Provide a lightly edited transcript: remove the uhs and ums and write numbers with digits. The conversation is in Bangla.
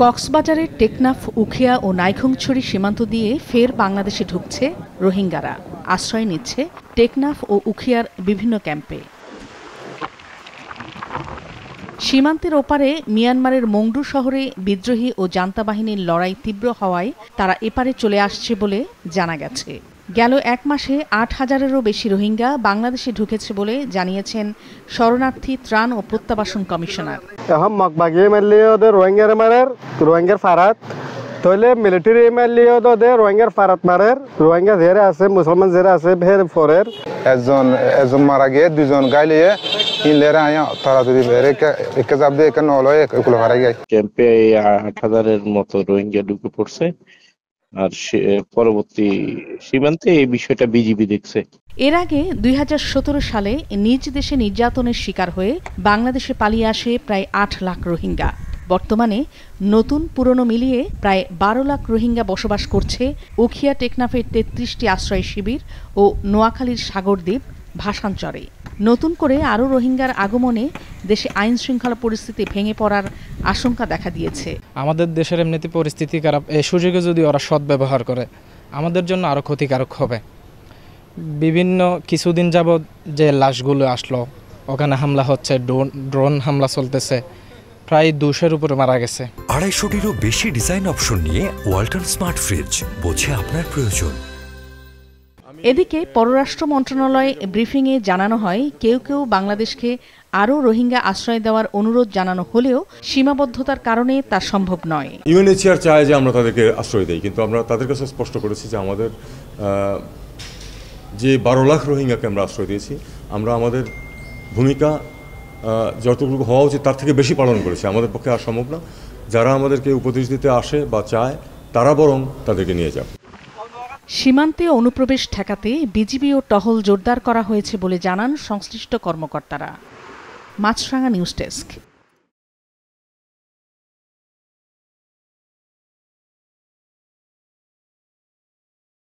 কক্সবাজারের টেকনাফ, উখিয়া ও নাইখংছড়ি সীমান্ত দিয়ে ফের বাংলাদেশে ঢুকছে রোহিঙ্গারা। আশ্রয় নিচ্ছে টেকনাফ ও উখিয়ার বিভিন্ন ক্যাম্পে। সীমান্তের ওপারে মিয়ানমারের মংডু শহরে বিদ্রোহী ও জান্তা বাহিনীর লড়াই তীব্র হওয়ায় তারা এপারে চলে আসছে বলে জানা গেছে। গেল এক মাসে ৮,০০০-এরও বেশি রোহিঙ্গা বাংলাদেশে ঢুকেছে বলে জানিয়েছেন শরণার্থী ত্রাণ ও প্রত্যাবাসন কমিশনার। এখন মগবাগি এমএলএ ওদের রোহিঙ্গার ফারাত তইলে মিলিটারি এমএলএ ওদের রোহিঙ্গার ফারাত মারের রোহিঙ্গা যারা আছে মুসলমান যারা আছে ভের ফরের একজন মারা গিয়ে দুজন গাইলিয়ে ইনলেরা আয়া তারা যদি একে যাব দিয়ে একে নলয় এগুলো হারাই যায়। ক্যাম্পে ৮,০০০-এর মতো রোহিঙ্গা ঢুকে পড়ছে। আর পরবর্তী সীমান্তে এই বিষয়টা বিজিবি দেখছে। এর আগে ২০১৭ সালে নিজ দেশে নির্যাতনের শিকার হয়ে বাংলাদেশে পালিয়ে আসে প্রায় ৮ লাখ রোহিঙ্গা। বর্তমানে নতুন পুরনো মিলিয়ে প্রায় ১২ লাখ রোহিঙ্গা বসবাস করছে উখিয়া টেকনাফের ৩৩টি আশ্রয় শিবির ও নোয়াখালীর সাগরদ্বীপ ভাসানচরে। নতুন করে আরও রোহিঙ্গার আগমনে দেশে আইন শৃঙ্খলা পরিস্থিতি ভেঙে পড়ার আশঙ্কা দেখা দিয়েছে। আমাদের দেশের এমনিতে পরিস্থিতি খারাপ, এই সুযোগে যদি ওরা সদ্ব্যবহার করে আমাদের জন্য আরও ক্ষতিকারক হবে। বিভিন্ন কিছুদিন যাবৎ যে লাশগুলো আসলো, ওখানে হামলা হচ্ছে, ড্রোন হামলা চলতেছে, প্রায় ২০০-এর উপরে মারা গেছে। ২৫০-টিরও বেশি ডিজাইন অপশন নিয়ে ওয়ালটন স্মার্ট ফ্রিজ, বোঝে আপনার প্রয়োজন। এদিকে পররাষ্ট্র মন্ত্রণালয় ব্রিফিংয়ে জানানো হয়, কেউ কেউ বাংলাদেশকে আরও রোহিঙ্গা আশ্রয় দেওয়ার অনুরোধ জানানো হলেও সীমাবদ্ধতার কারণে তা সম্ভব নয়। ইউএনএইচসিআর চায় যে আমরা তাদেরকে আশ্রয় দেই, কিন্তু আমরা তাদের কাছে স্পষ্ট করেছি যে আমাদের যে ১২ লাখ রোহিঙ্গাকে আমরা আশ্রয় দিয়েছি, আমরা আমাদের ভূমিকা যতটুকু হওয়া উচিত তার থেকে বেশি পালন করেছি। আমাদের পক্ষে আর সম্ভব না। যারা আমাদেরকে উপদেশ দিতে আসে বা চায় তারা বরং তাদেরকে নিয়ে যাক। সীমান্তে অনুপ্রবেশ ঠেকাতে বিজিবি ও টহল জোরদার করা হয়েছে বলে জানান সংশ্লিষ্ট কর্মকর্তারা। মাছরাঙা নিউজ ডেস্ক।